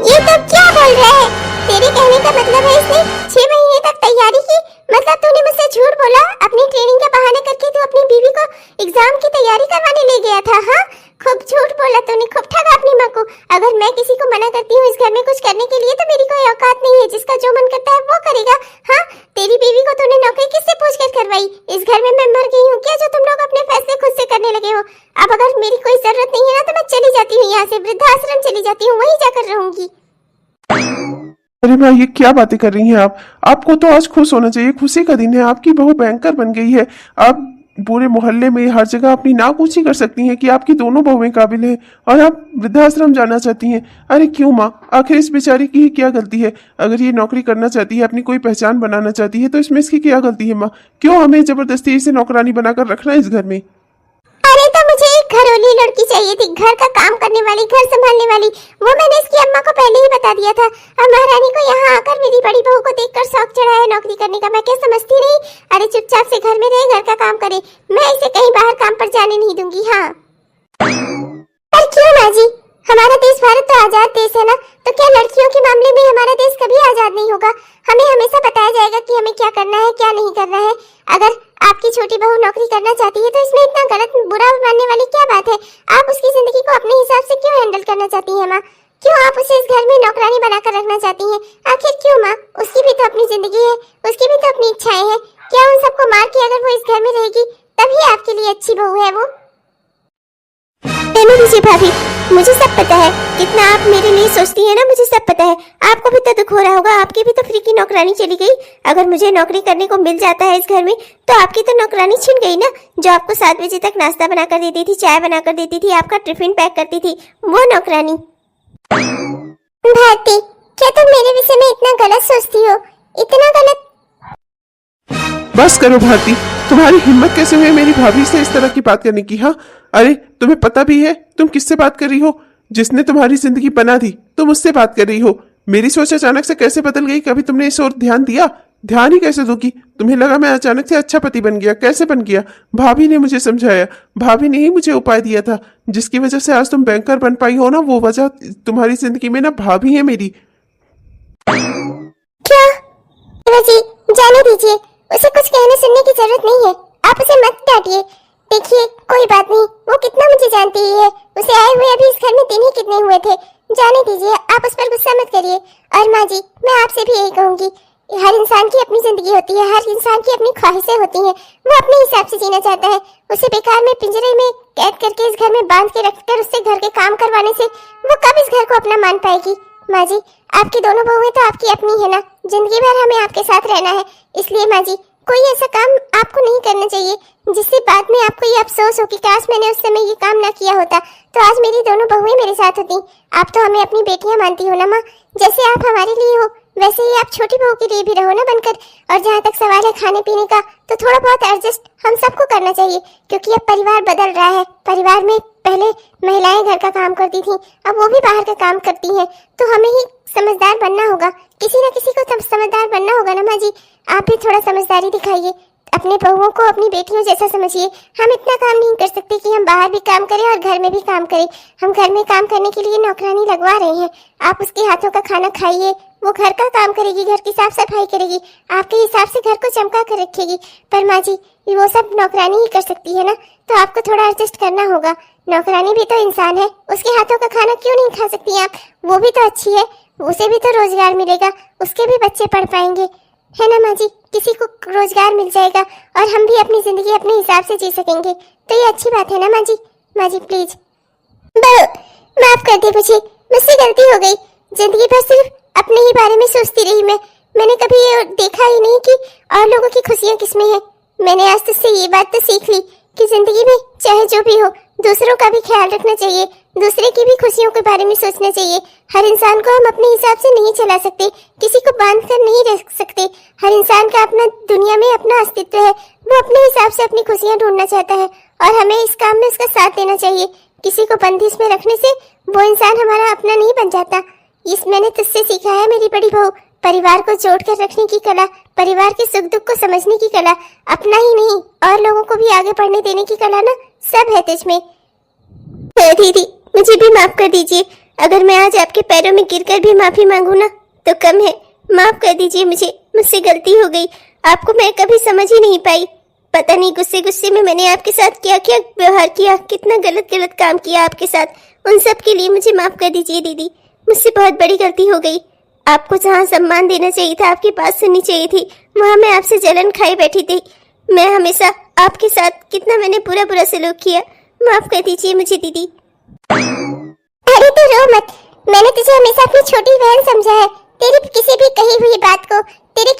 ये तो क्या बोल रहा है? तेरे कहने का मतलब है इसने 6 महीने तक तैयारी की? मतलब तूने मुझसे झूठ बोला? अपनी ट्रेनिंग का बहाना करके तू अपनी बीवी को एग्जाम की तैयारी करवाने ले गया था? हाँ, खूब झूठ बोला तूने, खूब ठगा अपनी माँ को। अगर मैं किसी को मना करती हूँ इस घर में कुछ करने के लिए तो मेरी कोई औकात नहीं है, जिसका जो मन करता है वो करेगा। हाँ, तेरी बीवी को तूने नौकरी किससे पूछ कर करवाई? इस घर में मैं मर गई हूँ क्या जो तुम लोग अपने फैसले खुद से करने लगे हो? अब अगर मेरी कोई जरूरत नहीं है ना तो मैं चली जाती हूँ यहाँ से, वृद्धाश्रम चली जाती हूँ, वहीं जाकर रहूंगी। अरे माँ, ये क्या बातें कर रही हैं आप? आपको तो आज खुश होना चाहिए, खुशी का दिन है। आपकी बहू बैंकर बन गई है। आप पूरे मोहल्ले में हर जगह अपनी नाक ऊंची कर सकती हैं कि आपकी दोनों बहुएं काबिल हैं, और आप वृद्धाश्रम जाना चाहती हैं। अरे क्यों माँ, आखिर इस बेचारी की क्या गलती है? अगर ये नौकरी करना चाहती है, अपनी कोई पहचान बनाना चाहती है, तो इसमें इसकी क्या गलती है माँ? क्यों हमें जबरदस्ती इसे नौकरानी बनाकर रखना है इस घर में? अरे तो मुझे एक घरोली लड़की चाहिए थी, घर का काम करने वाली, घर संभालने वाली। वो मैंने इसकी अम्मा को पहले ही बता दिया था। अब महारानी को यहाँ आकर मेरी बड़ी बहू को देखकर शौक चढ़ा है नौकरी करने का। मैं क्या समझती रही? अरे चुपचाप से घर में रहे, घर का काम करे, मैं इसे कहीं बाहर काम पर जाने नहीं दूंगी। हाँ, पर क्यों माँ जी? हमारा देश भारत तो आजाद देश है ना, तो क्या लड़कियों के मामले में हमारा देश कभी आजाद नहीं होगा? हमें हमेशा बताया जाएगा कि हमें क्या करना है, क्या नहीं करना है। अगर आपकी छोटी बहू नौकरी करना चाहती है तो इसमें इतना गलत बुरा मानने वाली क्या बात है? आप उसकी जिंदगी को अपने हिसाब से क्यों हैंडल करना चाहती हैं माँ? क्यों आप उसे इस घर में नौकरानी बनाकर रखना चाहती हैं? आखिर क्यों माँ? उसकी भी तो अपनी जिंदगी है, उसकी भी तो अपनी इच्छाएं हैं। क्या उन सबको मार के अगर वो इस घर में रहेगी तभी आपके लिए अच्छी बहू है वो? रहने दीजिए भाभी, मुझे सब पता है। कितना आप मेरे लिए सोचती हैं ना, मुझे सब पता है। आपको भी तो दुख हो रहा होगा, आपकी भी तो फ्री की नौकरानी चली गई। अगर मुझे नौकरी करने को मिल जाता है इस घर में तो आपकी तो नौकरानी छिन गई ना, जो आपको 7 बजे तक नाश्ता बनाकर देती थी, चाय बनाकर देती थी, आपका टिफिन पैक करती थी, वो नौकरानी। भारती, क्या तुम मेरे विषय में इतना गलत सोचती हो? इतना गलत? बस करो भारती, तुम्हारी हिम्मत कैसे हुई मेरी भाभी से इस तरह की बात करने की? हाँ, अरे तुम्हें पता भी है तुम किससे बात कर रही हो? जिसने तुम्हारी जिंदगी बना दी, तुम उससे बात कर रही हो। मेरी सोच अचानक से कैसे बदल गई? कभी तुमने इस ओर ध्यान दिया? ध्यान ही कैसे दोगी? तुम्हें लगा मैं अचानक से अच्छा पति बन गया? कैसे बन गया? भाभी ने मुझे समझाया, भाभी ने ही मुझे उपाय दिया था, जिसकी वजह से आज तुम बैंकर बन पाई हो ना। वो वजह तुम्हारी जिंदगी में ना भाभी है मेरी। क्या? जी, जाने दीजिए, उसे कुछ कहने सुनने की जरूरत नहीं है। आप उसे मत डांटिए। देखिए, कोई बात नहीं, वो कितना मुझे जानती ही है। उसे आए हुए अभी इस घर में दिन ही कितने हुए थे। जाने दीजिए, आप उस पर गुस्सा मत करिए। और माँ जी, मैं आपसे भी यही कहूंगी, हर इंसान की अपनी जिंदगी होती है, हर इंसान की अपनी ख्वाहिशें होती हैं। वो अपने हिसाब से जीना चाहता है। उसे बेकार में पिंजरे में कैद करके इस घर में बांध के रखकर उससे घर के काम करवाने से वो कब इस घर को अपना मान पाएगी? माँ जी, आपकी दोनों बहुएं तो आपकी अपनी है ना, जिंदगी भर हमें आपके साथ रहना है। इसलिए माँ जी, कोई ऐसा काम आपको नहीं करना चाहिए जिससे बाद में आपको ये अफसोस हो कि काश मैंने उस समय ये काम ना किया होता, तो आज मेरी दोनों बहुएं मेरे साथ होती। आप तो हमें अपनी बेटियां मानती हो ना माँ, जैसे आप हमारे लिए हो वैसे ही आप छोटी बहू के लिए भी रहो ना बनकर। और जहाँ तक सवाल है खाने पीने का, तो थोड़ा बहुत एडजस्ट हम सबको करना चाहिए, क्योंकि अब परिवार बदल रहा है। परिवार में पहले महिलाएं घर का काम करती थी, अब वो भी बाहर का काम करती हैं, तो हमें ही समझदार बनना होगा। किसी न किसी को समझदार बनना होगा ना माँ जी। आप भी थोड़ा समझदारी दिखाइए, अपने बहुओं को अपनी बेटियों जैसा समझिए। हम इतना काम नहीं कर सकते कि हम बाहर भी काम करें और घर में भी काम करें। हम घर में काम करने के लिए नौकरानी लगवा रहे हैं। आप उसके हाथों का खाना खाइए, वो घर का काम करेगी, घर की साफ सफाई करेगी, आपके हिसाब से घर को चमका कर रखेगी। पर माँ जी, वो सब नौकरानी ही कर सकती है ना, तो आपको थोड़ा एडजस्ट करना होगा। नौकरानी भी तो इंसान है, उसके हाथों का खाना क्यों नहीं खा सकती आप? वो भी तो अच्छी है, उसे भी तो रोजगार मिलेगा, उसके भी बच्चे पढ़ पाएंगे, है ना माँ जी? किसी को रोजगार मिल जाएगा और हम भी अपनी जिंदगी अपने हिसाब से जी सकेंगे, तो ये अच्छी बात है ना माँ जी? माँ जी प्लीज। माफ कर दे मुझे, मुझसे गलती हो गई। जिंदगी भर सिर्फ अपने ही बारे में सोचती रही मैंने कभी ये देखा ही नहीं कि और लोगों की खुशियां किसमें हैं। मैंने आज तुझसे ये बात तो सीख ली कि जिंदगी में चाहे जो भी हो, दूसरों का भी ख्याल रखना चाहिए, दूसरे की भी खुशियों के बारे में सोचना चाहिए। हर इंसान को हम अपने हिसाब से नहीं चला सकते, किसी को बांध कर नहीं रख सकते। हर इंसान का अपना दुनिया में अपना अस्तित्व है, वो अपने हिसाब से अपनी खुशियां ढूंढना चाहता है और हमें इस काम में उसका साथ देना चाहिए। किसी को बंदिश में रखने से वो इंसान हमारा अपना नहीं बन जाता। इस मैंने तुझसे सीखा है मेरी बड़ी बहू, परिवार को जोड़कर रखने की कला, परिवार के सुख दुख को समझने की कला, अपना ही नहीं और लोगों को भी आगे बढ़ने देने की कला ना, सब है तुझमें। दीदी मुझे भी माफ कर दीजिए, अगर मैं आज आपके पैरों में गिरकर भी माफी मांगू ना तो कम है। माफ कर दीजिए मुझसे गलती हो गई। आपको मैं कभी समझ ही नहीं पाई। पता नहीं गुस्से गुस्से में मैंने आपके साथ क्या क्या व्यवहार किया, कितना गलत गलत काम किया आपके साथ। उन सब के लिए मुझे माफ कर दीजिए दीदी, मुझसे बहुत बड़ी गलती हो गई। आपको जहाँ सम्मान देना चाहिए था, आपकी बात सुननी चाहिए थी, वहाँ मैं आपसे जलन खाई बैठी थी। मैं हमेशा आपके साथ कितना मैंने बुरा सलूक किया। माफ कर दीजिए मुझे दीदी। अरे तू रो मत, मैंने तुझे हमेशा अपनी छोटी बहन समझा है। तेरी किसी भी कही हुई बात को, तेरे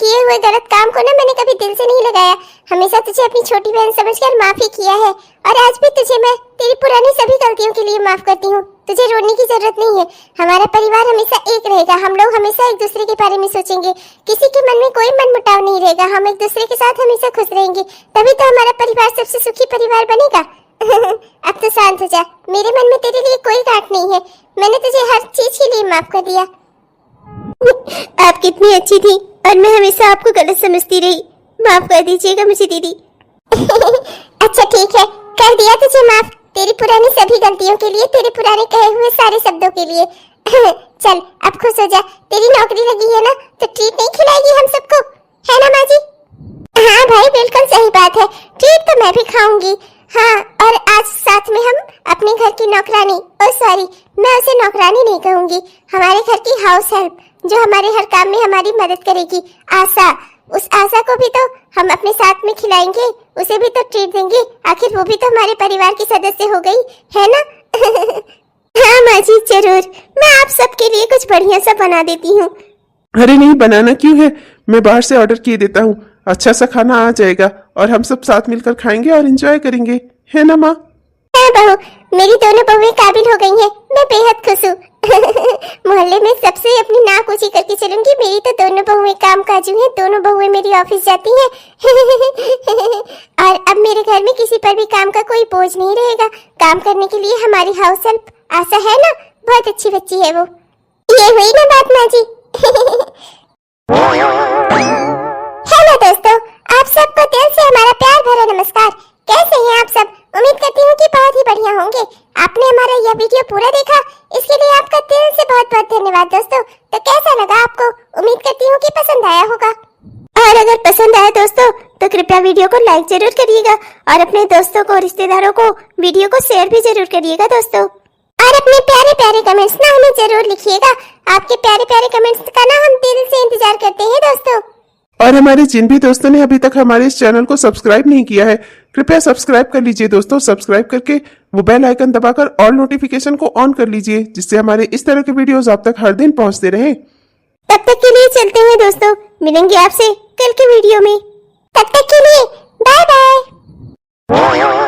किए हुए गलत काम को ना मैंने कभी दिल से नहीं लगाया। हमेशा तुझे अपनी छोटी बहन समझकर माफी किया है और आज भी तुझे मैं तेरी पुरानी सभी गलतियों के लिए माफ करती हूँ। तुझे रोने की जरूरत नहीं है। हमारा परिवार हमेशा एक रहेगा, हम लोग हमेशा एक दूसरे के बारे में सोचेंगे, किसी के मन में कोई मनमुटाव नहीं रहेगा, हम एक दूसरे के साथ हमेशा खुश रहेंगे, तभी तो हमारा परिवार सबसे सुखी परिवार बनेगा। अब तो शांत हो जा, मेरे मन में तेरे लिए कोई गांठ नहीं है, मैंने तुझे हर चीज के लिए माफ कर दिया। आप कितनी अच्छी थी और मैं हमेशा आपको गलत समझती रही। माफ कर दीजिएगा मुझे दीदी। अच्छा ठीक है, कर दिया तुझे माफ, तेरी पुरानी सभी गलतियों के लिए, तेरे पुराने कहे हुए सारे शब्दों के लिए। चल अब खुश हो जा, तेरी नौकरी लगी है ना तो ट्रीट नहीं खिलाएगी हम सबको, है ना माँ जी? हाँ भाई बिल्कुल सही बात है, ट्रीट तो मैं भी खाऊंगी। हाँ, और आज साथ में हम अपने घर की नौकरानी, ओ सॉरी मैं उसे नौकरानी नहीं कहूंगी, हमारे घर की हाउस हेल्प जो हमारे हर काम में हमारी मदद करेगी, आशा, उस आशा को भी तो हम अपने साथ में खिलाएंगे, उसे भी तो ट्रीट देंगे, आखिर वो भी तो हमारे परिवार की सदस्य हो गई, है ना? हाँ माँ जी जरूर, मैं आप सबके लिए कुछ बढ़िया सा बना देती हूँ। अरे नहीं, बनाना क्यों है, मैं बाहर से ऑर्डर किए देता हूँ, अच्छा सा खाना आ जाएगा और हम सब साथ मिलकर खाएंगे और एंजॉय करेंगे, है ना माँ? हाँ बहू, मेरी दोनों बहुएं काबिल हो गई हैं, मैं बेहद खुश हूँ। मोहल्ले में सबसे अपनी नाक ऊंची करके चलूंगी, मेरी तो दोनों बहुएं काम काजू हैं, दोनों बहुएं मेरी ऑफिस जाती हैं। और अब मेरे घर में किसी पर भी काम का कोई बोझ नहीं रहेगा, काम करने के लिए हमारी हाउस हेल्प आशा है ना, बहुत अच्छी बच्ची है वो। ये हुई ना बात माँ जी? हेलो दोस्तों, आप सबको दिल से हमारा प्यार भरा नमस्कार। कैसे हैं आप सब? उम्मीद करती हूँ कि बहुत ही बढ़िया होंगे। आपने हमारा यह वीडियो पूरा देखा, इसके लिए आपका दिल से बहुत बहुत धन्यवाद दोस्तों। तो कैसा लगा आपको? उम्मीद करती हूँ कि पसंद आया होगा, और अगर पसंद आया दोस्तों तो कृपया वीडियो को लाइक जरूर करिएगा और अपने दोस्तों को, रिश्तेदारों को वीडियो को शेयर भी जरूर करिएगा दोस्तों। और अपने प्यारे प्यारे कमेंट्स ना हमें जरूर लिखिएगा, आपके प्यारे प्यारे कमेंट्स का ना हम दिल से इंतजार करते हैं दोस्तों। और हमारे जिन भी दोस्तों ने अभी तक हमारे इस चैनल को सब्सक्राइब नहीं किया है, कृपया सब्सक्राइब कर लीजिए दोस्तों। सब्सक्राइब करके वो बेल आइकन दबाकर ऑल नोटिफिकेशन को ऑन कर लीजिए, जिससे हमारे इस तरह के वीडियोस आप तक हर दिन पहुंचते रहें। तब तक के लिए चलते हैं दोस्तों, मिलेंगे आपसे कल के वीडियो में। तब तक के लिए बाय बाय।